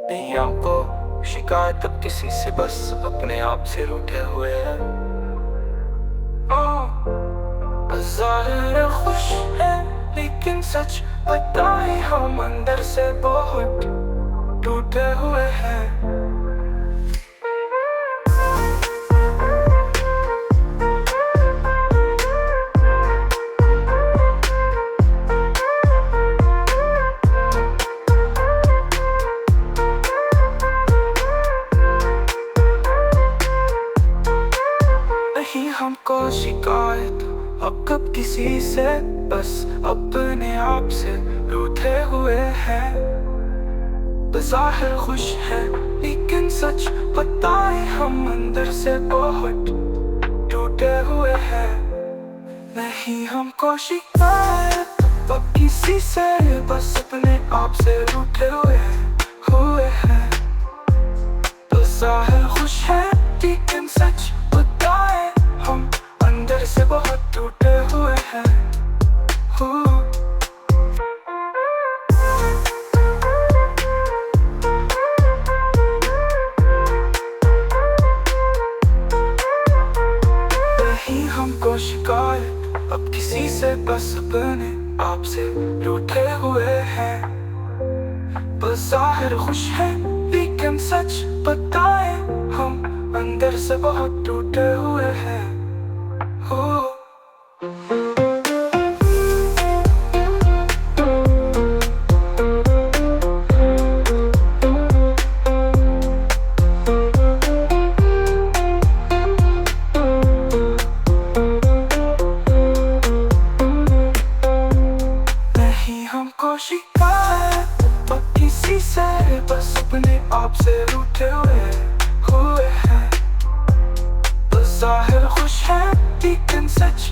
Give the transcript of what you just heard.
नहीं हमको शिकायत अब किसी से, बस अपने आप से रूठे हुए हैं। ज़ाहिर खुश है लेकिन सच बताए हम अंदर से बहुत टूटे हुए हैं। नहीं हमको शिकायत अब कब किसी से, बस अपने आप से रूठे हुए हैं। बज़ाहिर खुश है लेकिन सच बताए हम अंदर से बहुत टूटे हुए हैं। नहीं हमको शिकायत अब किसी से, बस अपने आप से रूठे हुए हैं। बज़ाहिर खुश है लेकिन सच बताए हम अंदर से बहुत टूटे हुए हैं। नहीं हमको शिकायत अब किसी से, बस अपने आप से रूठे हुए हैं। बज़ाहिर खुश है लेकिन सच बताए हम अंदर से बहुत टूटे हुए हैं। नहीं हमको शिकायत अब किसी से, बस अपने आप से रूठे हुए हैं। बज़ाहिर खुश है लेकिन सच